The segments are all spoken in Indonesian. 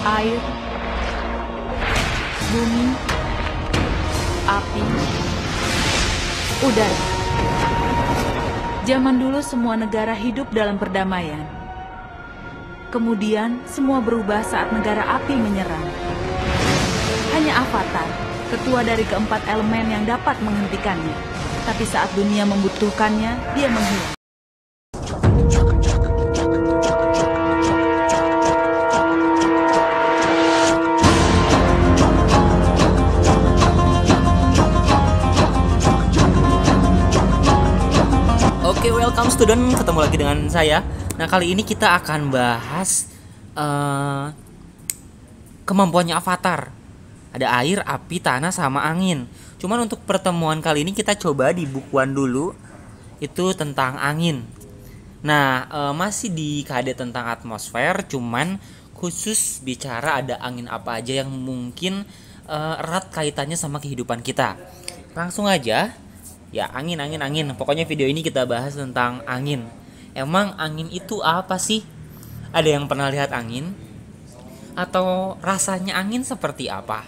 air, bumi, api, udara. Zaman dulu semua negara hidup dalam perdamaian. Kemudian semua berubah saat negara api menyerang. Hanya Avatar, ketua dari keempat elemen yang dapat menghentikannya. Tapi saat dunia membutuhkannya, dia menghilang. Oke, welcome student, ketemu lagi dengan saya. Nah, kali ini kita akan bahas kemampuannya Avatar. Ada air, api, tanah, sama angin. Cuman untuk pertemuan kali ini kita coba di bukuan dulu. Itu tentang angin. Nah, masih di KD tentang atmosfer, cuman khusus bicara ada angin apa aja yang mungkin erat kaitannya sama kehidupan kita. Langsung aja. Ya, angin. Pokoknya video ini kita bahas tentang angin. Emang angin itu apa sih? Ada yang pernah lihat angin? Atau rasanya angin seperti apa?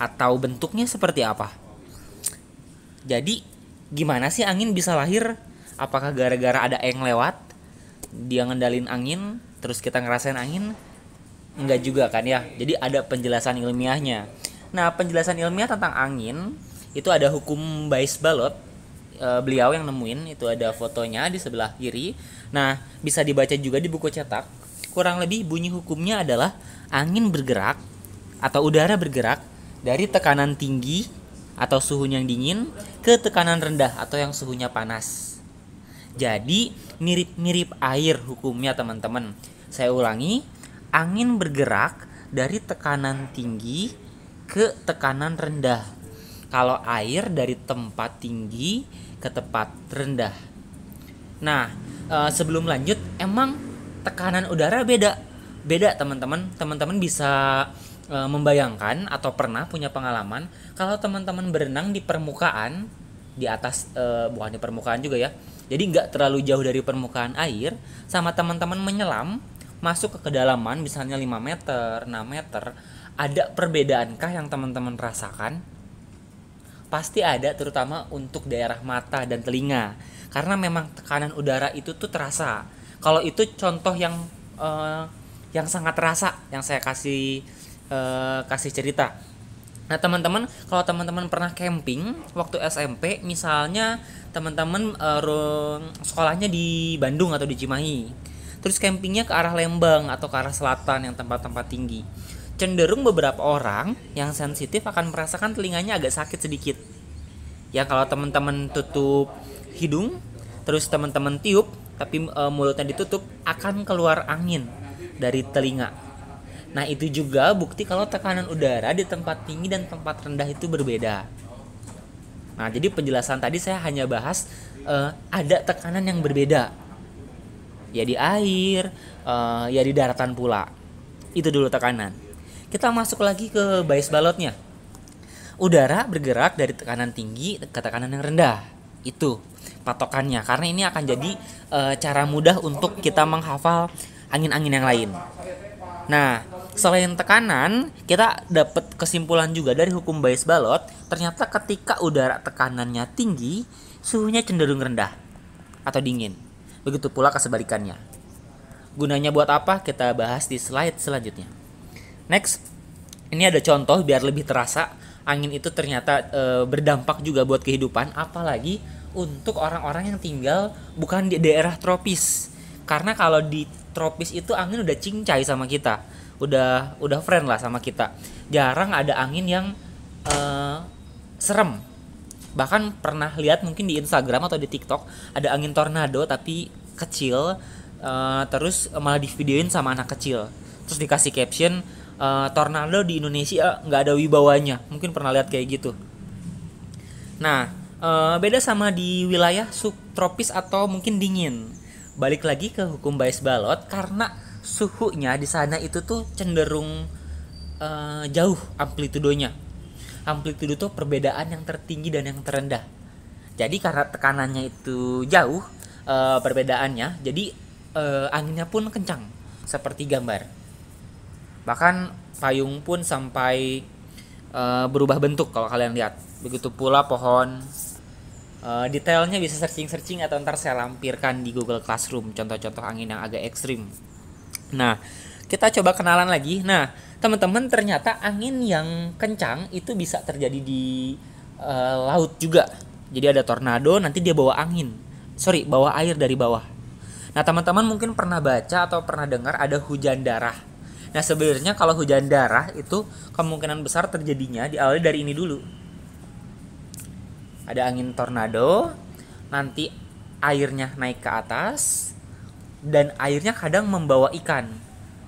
Atau bentuknya seperti apa? Jadi, gimana sih angin bisa lahir? Apakah gara-gara ada yang lewat? Dia ngendalin angin, terus kita ngerasain angin? Enggak juga kan ya? Jadi ada penjelasan ilmiahnya. Nah, penjelasan ilmiah tentang angin itu ada hukum Weis-Ballot, beliau yang nemuin. Itu ada fotonya di sebelah kiri. Nah, bisa dibaca juga di buku cetak. Kurang lebih bunyi hukumnya adalah angin bergerak atau udara bergerak dari tekanan tinggi atau suhunya yang dingin ke tekanan rendah atau yang suhunya panas. Jadi mirip-mirip air hukumnya, teman-teman. Saya ulangi, angin bergerak dari tekanan tinggi ke tekanan rendah. Kalau air dari tempat tinggi ke tempat rendah. Nah, sebelum lanjut, emang tekanan udara beda teman-teman. Teman-teman bisa membayangkan atau pernah punya pengalaman kalau teman-teman berenang di permukaan, di atas, bukan di permukaan juga ya. Jadi nggak terlalu jauh dari permukaan air, sama teman-teman menyelam masuk ke kedalaman misalnya 5 meter, 6 meter. Ada perbedaankah yang teman-teman rasakan? Pasti ada, terutama untuk daerah mata dan telinga, karena memang tekanan udara itu tuh terasa. Kalau itu contoh yang sangat terasa yang saya kasih cerita. Nah, teman-teman, kalau teman-teman pernah camping waktu SMP, misalnya teman-teman sekolahnya di Bandung atau di Cimahi, terus campingnya ke arah Lembang atau ke arah selatan yang tempat-tempat tinggi, cenderung beberapa orang yang sensitif akan merasakan telinganya agak sakit sedikit. Ya, kalau teman-teman tutup hidung, terus teman-teman tiup, tapi mulutnya ditutup, akan keluar angin dari telinga. Nah, itu juga bukti kalau tekanan udara di tempat tinggi dan tempat rendah itu berbeda. Nah, jadi penjelasan tadi saya hanya bahas ada tekanan yang berbeda. Ya di air, ya di daratan pula. Itu dulu tekanan. Kita masuk lagi ke Weis-Ballotnya. Udara bergerak dari tekanan tinggi ke tekanan yang rendah. Itu patokannya. Karena ini akan jadi cara mudah untuk kita menghafal angin-angin yang lain. Nah, selain tekanan, kita dapat kesimpulan juga dari hukum Weis-Ballot. Ternyata ketika udara tekanannya tinggi, suhunya cenderung rendah atau dingin. Begitu pula kesebalikannya. Gunanya buat apa? Kita bahas di slide selanjutnya. Next, ini ada contoh biar lebih terasa angin itu ternyata berdampak juga buat kehidupan, apalagi untuk orang-orang yang tinggal bukan di daerah tropis. Karena kalau di tropis itu angin udah cincai sama kita, udah friend lah sama kita. Jarang ada angin yang serem. Bahkan pernah lihat mungkin di Instagram atau di TikTok ada angin tornado tapi kecil, terus malah divideoin sama anak kecil. Terus dikasih caption, tornado di Indonesia nggak ada wibawanya. Mungkin pernah lihat kayak gitu. Nah, beda sama di wilayah subtropis atau mungkin dingin. Balik lagi ke hukum Weis-Ballot, karena suhunya di sana itu tuh cenderung jauh amplitudonya. Amplitudo itu perbedaan yang tertinggi dan yang terendah. Jadi karena tekanannya itu jauh perbedaannya, jadi anginnya pun kencang seperti gambar. Bahkan payung pun sampai berubah bentuk kalau kalian lihat. Begitu pula pohon. Detailnya bisa searching atau ntar saya lampirkan di Google Classroom contoh-contoh angin yang agak ekstrim. Nah, kita coba kenalan lagi. Nah, teman-teman, ternyata angin yang kencang itu bisa terjadi di laut juga. Jadi ada tornado, nanti dia bawa bawa air dari bawah. Nah, teman-teman mungkin pernah baca atau pernah dengar ada hujan darah. Nah, sebenarnya kalau hujan darah itu kemungkinan besar terjadinya diawali dari ini dulu. Ada angin tornado, nanti airnya naik ke atas, dan airnya kadang membawa ikan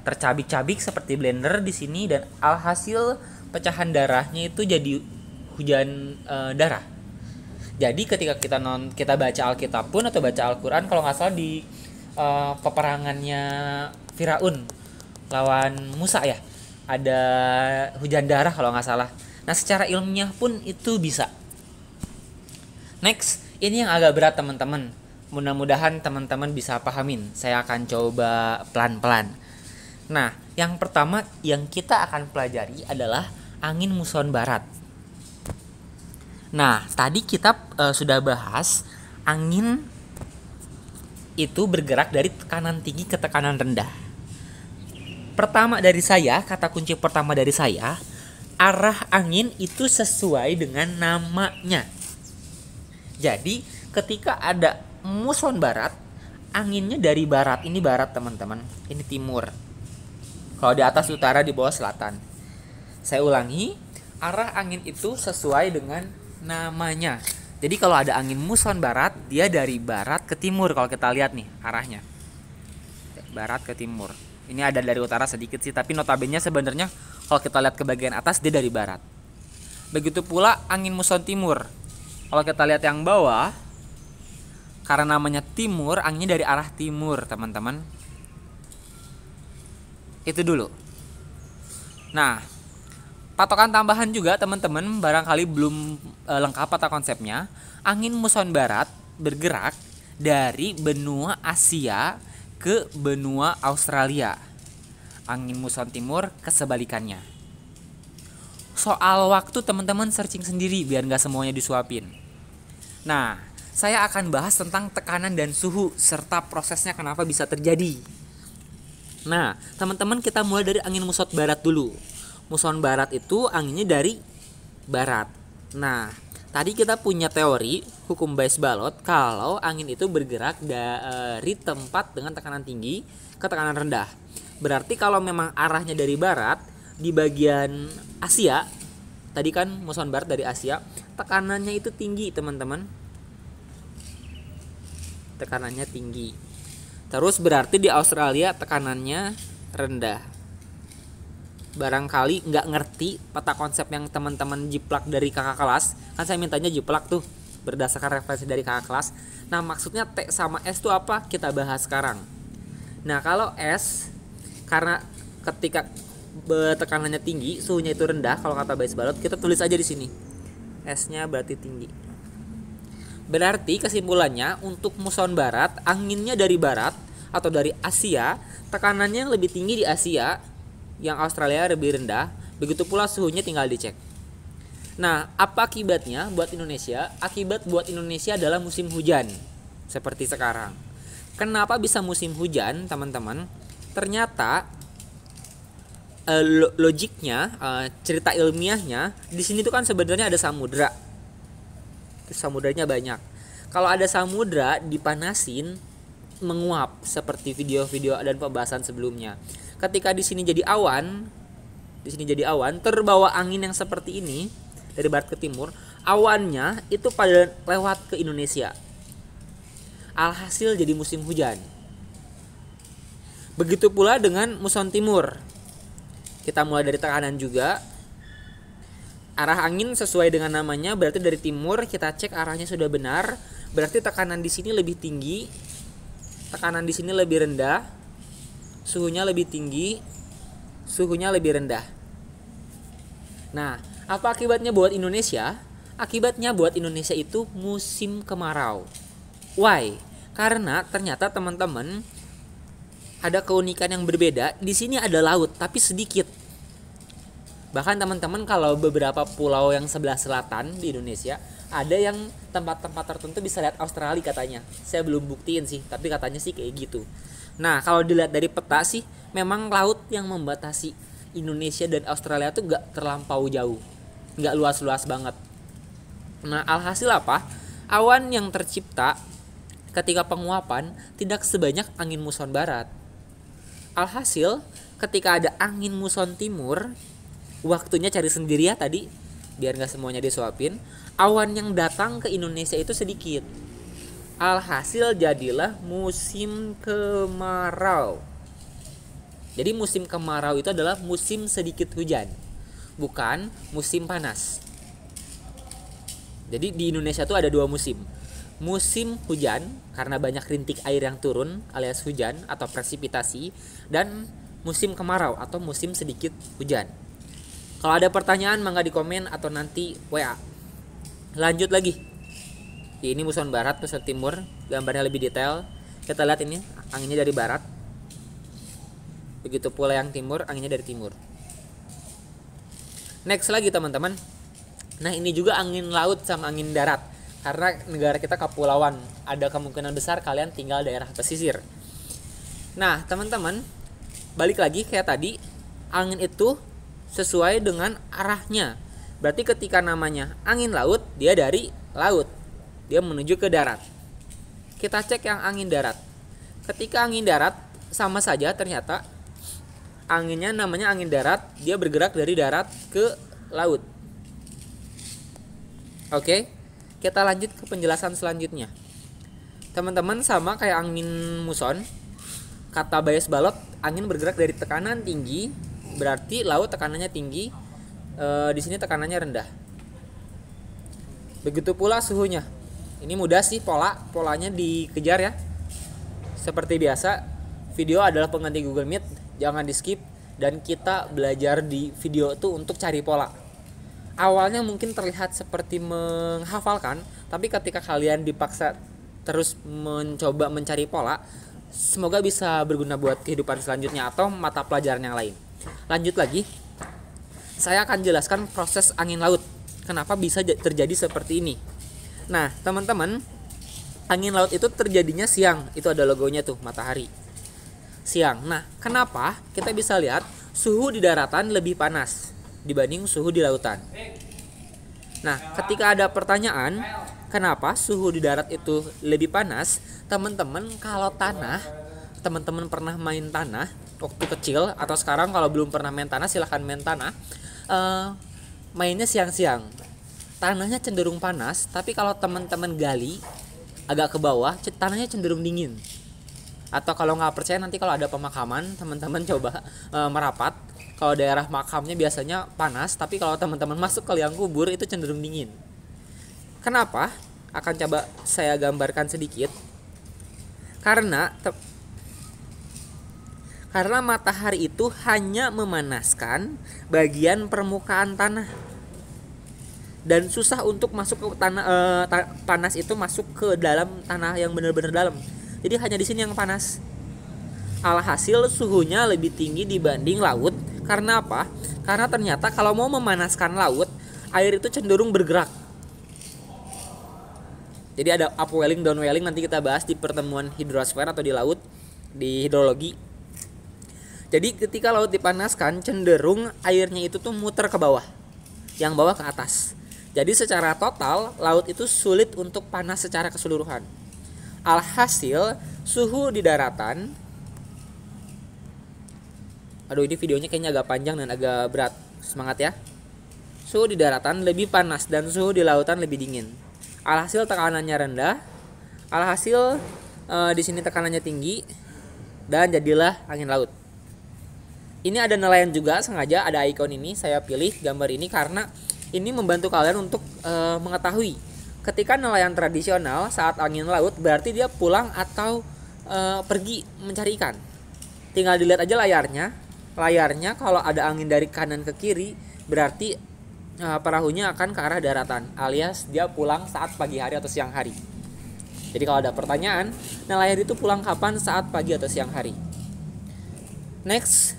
tercabik-cabik seperti blender di sini, dan alhasil pecahan darahnya itu jadi hujan darah. Jadi ketika kita baca Alkitab pun atau baca Al-Quran, kalau nggak salah di peperangannya Firaun lawan Musa ya, ada hujan darah kalau nggak salah. Nah, secara ilmiah pun itu bisa. Next, ini yang agak berat teman-teman. Mudah-mudahan teman-teman bisa pahamin. Saya akan coba pelan-pelan. Nah, yang pertama yang kita akan pelajari adalah angin muson barat. Nah, tadi kita sudah bahas angin itu bergerak dari tekanan tinggi ke tekanan rendah. Kata kunci pertama dari saya, arah angin itu sesuai dengan namanya. Jadi ketika ada muson barat, anginnya dari barat. Ini barat teman-teman, ini timur. Kalau di atas utara, di bawah selatan. Saya ulangi, arah angin itu sesuai dengan namanya. Jadi kalau ada angin muson barat, dia dari barat ke timur. Kalau kita lihat nih arahnya, barat ke timur. Ini ada dari utara sedikit sih, tapi notabene sebenarnya kalau kita lihat ke bagian atas, dia dari barat. Begitu pula angin muson timur. Kalau kita lihat yang bawah, karena namanya timur, anginnya dari arah timur, teman-teman. Itu dulu. Nah, patokan tambahan juga teman-teman, barangkali belum lengkap peta konsepnya. Angin muson barat bergerak dari benua Asia ke benua Australia. Angin muson timur kesebalikannya. Soal waktu teman-teman searching sendiri biar gak semuanya disuapin. Nah, saya akan bahas tentang tekanan dan suhu serta prosesnya kenapa bisa terjadi. Nah, teman-teman, kita mulai dari angin muson barat dulu. Muson barat itu anginnya dari barat. Nah, tadi kita punya teori hukum Weis-Ballot kalau angin itu bergerak dari tempat dengan tekanan tinggi ke tekanan rendah. Berarti kalau memang arahnya dari barat, di bagian Asia, tadi kan muson barat dari Asia, tekanannya itu tinggi teman-teman. Tekanannya tinggi. Terus berarti di Australia tekanannya rendah. Barangkali nggak ngerti peta konsep yang teman-teman jiplak dari kakak kelas. Kan saya mintanya jiplak tuh berdasarkan referensi dari kakak kelas. Nah, maksudnya T sama S itu apa? Kita bahas sekarang. Nah, kalau S, karena ketika tekanannya tinggi, suhunya itu rendah, kalau kata Weis-Ballot, kita tulis aja di sini. S-nya berarti tinggi. Berarti kesimpulannya untuk muson barat, anginnya dari barat atau dari Asia, tekanannya yang lebih tinggi di Asia, yang Australia lebih rendah, begitu pula suhunya tinggal dicek. Nah, apa akibatnya buat Indonesia? Akibat buat Indonesia adalah musim hujan, seperti sekarang. Kenapa bisa musim hujan, teman-teman? Ternyata logiknya, cerita ilmiahnya, di sini tuh kan sebenarnya ada samudra. Samudranya banyak. Kalau ada samudra dipanasin, menguap seperti video-video dan pembahasan sebelumnya. Ketika di sini jadi awan, terbawa angin yang seperti ini dari barat ke timur, awannya itu pada lewat ke Indonesia. Alhasil jadi musim hujan. Begitu pula dengan muson timur. Kita mulai dari tekanan juga. Arah angin sesuai dengan namanya, berarti dari timur. Kita cek arahnya sudah benar. Berarti tekanan di sini lebih tinggi, tekanan di sini lebih rendah, suhunya lebih tinggi, suhunya lebih rendah. Nah, apa akibatnya buat Indonesia? Akibatnya buat Indonesia itu musim kemarau. Why? Karena ternyata teman-teman, ada keunikan yang berbeda. Di sini ada laut tapi sedikit. Bahkan teman-teman kalau beberapa pulau yang sebelah selatan di Indonesia, ada yang tempat-tempat tertentu bisa lihat Australia katanya. Saya belum buktiin sih, tapi katanya sih kayak gitu. Nah, kalau dilihat dari peta sih, memang laut yang membatasi Indonesia dan Australia tuh gak terlampau jauh, gak luas-luas banget. Nah, alhasil apa? Awan yang tercipta ketika penguapan tidak sebanyak angin muson barat. Alhasil, ketika ada angin muson timur, waktunya cari sendiri ya tadi, biar gak semuanya disuapin. Awan yang datang ke Indonesia itu sedikit. Alhasil jadilah musim kemarau. Jadi musim kemarau itu adalah musim sedikit hujan, bukan musim panas. Jadi di Indonesia tuh ada dua musim. Musim hujan karena banyak rintik air yang turun alias hujan atau presipitasi, dan musim kemarau atau musim sedikit hujan. Kalau ada pertanyaan mangga di komen atau nanti WA. Lanjut lagi. Ini muson barat, muson timur, gambarnya lebih detail. Kita lihat ini anginnya dari barat. Begitu pula yang timur, anginnya dari timur. Next lagi teman-teman. Nah, ini juga angin laut sama angin darat. Karena negara kita kepulauan, ada kemungkinan besar kalian tinggal daerah pesisir. Nah, teman-teman, balik lagi kayak tadi, angin itu sesuai dengan arahnya. Berarti ketika namanya angin laut, dia dari laut, dia menuju ke darat. Kita cek yang angin darat. Ketika angin darat, sama saja ternyata anginnya namanya angin darat, dia bergerak dari darat ke laut. Oke, kita lanjut ke penjelasan selanjutnya. Teman-teman, sama kayak angin muson, kata Bayes Balog, angin bergerak dari tekanan tinggi, berarti laut tekanannya tinggi, di sini tekanannya rendah. Begitu pula suhunya. Ini mudah sih, polanya dikejar ya. Seperti biasa, video adalah pengganti Google Meet, jangan di skip, dan kita belajar di video itu untuk cari pola. Awalnya mungkin terlihat seperti menghafalkan, tapi ketika kalian dipaksa terus mencoba mencari pola, semoga bisa berguna buat kehidupan selanjutnya atau mata pelajaran yang lain. Lanjut lagi, saya akan jelaskan proses angin laut. Kenapa bisa terjadi seperti ini? Nah, teman-teman, angin laut itu terjadinya siang. Itu ada logonya tuh, matahari. Siang. Nah, kenapa kita bisa lihat suhu di daratan lebih panas dibanding suhu di lautan? Nah, ketika ada pertanyaan, kenapa suhu di darat itu lebih panas? Teman-teman, kalau tanah, teman-teman pernah main tanah waktu kecil atau sekarang kalau belum pernah main tanah silahkan main tanah. Mainnya siang-siang, tanahnya cenderung panas, tapi kalau teman-teman gali agak ke bawah, tanahnya cenderung dingin. Atau kalau nggak percaya, nanti kalau ada pemakaman, teman-teman coba merapat. Kalau daerah makamnya biasanya panas, tapi kalau teman-teman masuk ke liang kubur itu cenderung dingin. Kenapa? Akan coba saya gambarkan sedikit. Karena matahari itu hanya memanaskan bagian permukaan tanah, dan susah untuk masuk ke tanah. Panas itu masuk ke dalam tanah yang benar-benar dalam. Jadi hanya di sini yang panas. Alhasil suhunya lebih tinggi dibanding laut. Karena apa? Karena ternyata kalau mau memanaskan laut, air itu cenderung bergerak. Jadi ada upwelling, downwelling, nanti kita bahas di pertemuan hidrosfer atau di laut, di hidrologi. Jadi ketika laut dipanaskan, cenderung airnya itu tuh muter ke bawah, yang bawah ke atas. Jadi secara total, laut itu sulit untuk panas secara keseluruhan. Alhasil, suhu di daratan, aduh ini videonya kayaknya agak panjang dan agak berat, semangat ya. Suhu di daratan lebih panas dan suhu di lautan lebih dingin. Alhasil tekanannya rendah. Alhasil di sini tekanannya tinggi dan jadilah angin laut. Ini ada nelayan juga, sengaja ada ikon ini saya pilih gambar ini karena ini membantu kalian untuk mengetahui ketika nelayan tradisional saat angin laut berarti dia pulang atau pergi mencari ikan. Tinggal dilihat aja layarnya. Layarnya kalau ada angin dari kanan ke kiri berarti perahunya akan ke arah daratan, alias dia pulang saat pagi hari atau siang hari. Jadi kalau ada pertanyaan, nelayan itu pulang kapan, saat pagi atau siang hari. Next,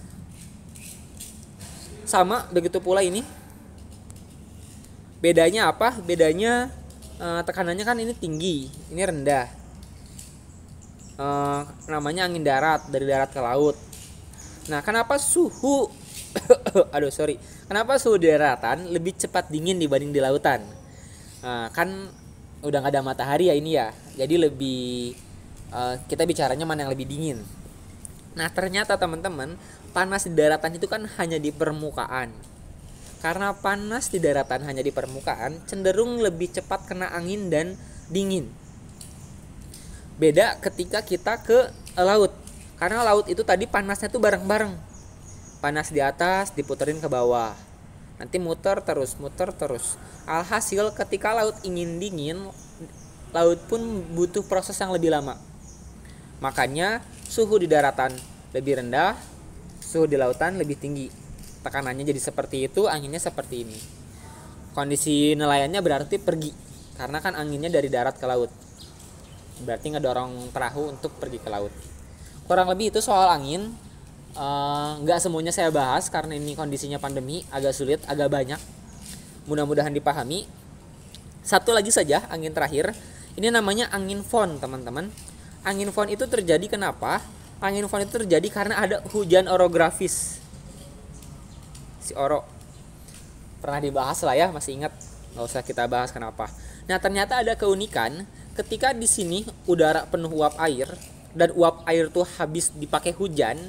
sama begitu pula ini. Bedanya apa? Bedanya tekanannya kan ini tinggi, ini rendah. Namanya angin darat, dari darat ke laut. Nah, kenapa suhu kenapa suhu di daratan lebih cepat dingin dibanding di lautan? Kan udah nggak ada matahari ya ini ya, jadi lebih kita bicaranya mana yang lebih dingin. Nah, ternyata teman-teman, panas di daratan itu kan hanya di permukaan. Karena panas di daratan hanya di permukaan, cenderung lebih cepat kena angin dan dingin. Beda ketika kita ke laut. Karena laut itu tadi panasnya tuh bareng-bareng. Panas di atas diputerin ke bawah. Nanti muter terus. Alhasil ketika laut ingin dingin, laut pun butuh proses yang lebih lama. Makanya suhu di daratan lebih rendah, suhu di lautan lebih tinggi. Tekanannya jadi seperti itu, anginnya seperti ini. Kondisi nelayannya berarti pergi, karena kan anginnya dari darat ke laut. Berarti ngedorong perahu untuk pergi ke laut. Kurang lebih itu soal angin. Nggak semuanya saya bahas karena ini kondisinya pandemi, agak sulit, agak banyak. Mudah-mudahan dipahami. Satu lagi saja, angin terakhir. Ini namanya angin fon, teman-teman. Angin fon itu terjadi kenapa? Angin fon itu terjadi karena ada hujan orografis. Si Oro pernah dibahas lah ya, masih ingat, nggak usah kita bahas kenapa. Nah, ternyata ada keunikan ketika di sini udara penuh uap air dan uap air tuh habis dipakai hujan.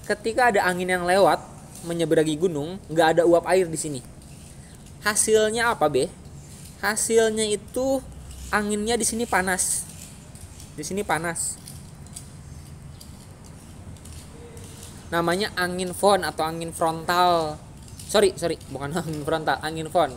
Ketika ada angin yang lewat menyeberangi gunung, nggak ada uap air di sini. Hasilnya apa, Be? Hasilnya itu anginnya di sini panas. Di sini panas. Namanya angin fon atau angin frontal. Sorry, bukan angin frontal, angin fon.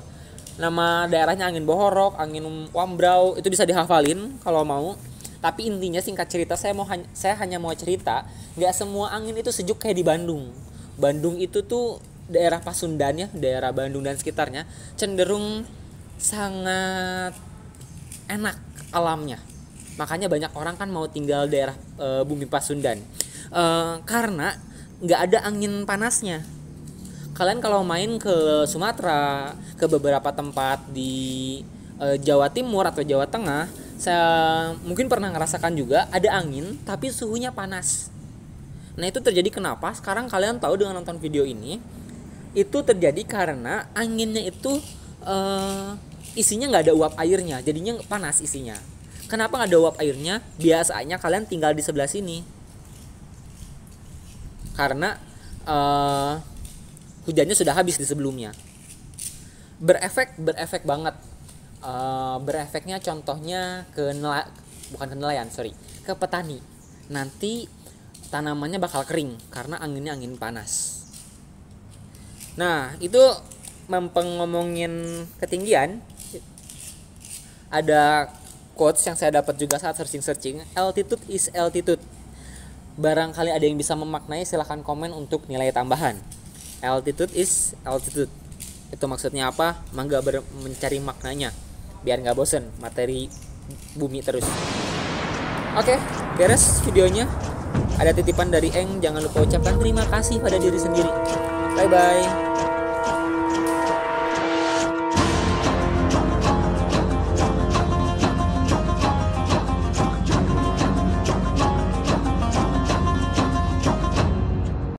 Nama daerahnya angin bohorok, angin wambrau, itu bisa dihafalin kalau mau. Tapi intinya singkat cerita, saya hanya mau cerita, nggak semua angin itu sejuk kayak di Bandung. Bandung itu tuh daerah Pasundan ya, daerah Bandung dan sekitarnya cenderung sangat enak alamnya. Makanya banyak orang kan mau tinggal daerah bumi Pasundan. Karena nggak ada angin panasnya. Kalian kalau main ke Sumatera, ke beberapa tempat di Jawa Timur atau Jawa Tengah, saya mungkin pernah ngerasakan juga ada angin tapi suhunya panas. Nah, itu terjadi kenapa? Sekarang kalian tahu dengan nonton video ini. Itu terjadi karena anginnya itu isinya nggak ada uap airnya, jadinya panas isinya. Kenapa nggak ada uap airnya? Biasanya kalian tinggal di sebelah sini. Karena hujannya sudah habis di sebelumnya. Berefek banget. Berefeknya contohnya ke petani. Nanti tanamannya bakal kering karena anginnya angin panas. Nah, itu ngomongin ketinggian. Ada quotes yang saya dapat juga saat searching. Altitude is altitude. Barangkali ada yang bisa memaknai, silahkan komen untuk nilai tambahan. Altitude is altitude. Itu maksudnya apa? Mangga mencari maknanya biar nggak bosen materi bumi terus. Oke, beres videonya. Ada titipan dari Eng, jangan lupa ucapkan terima kasih pada diri sendiri. Bye bye.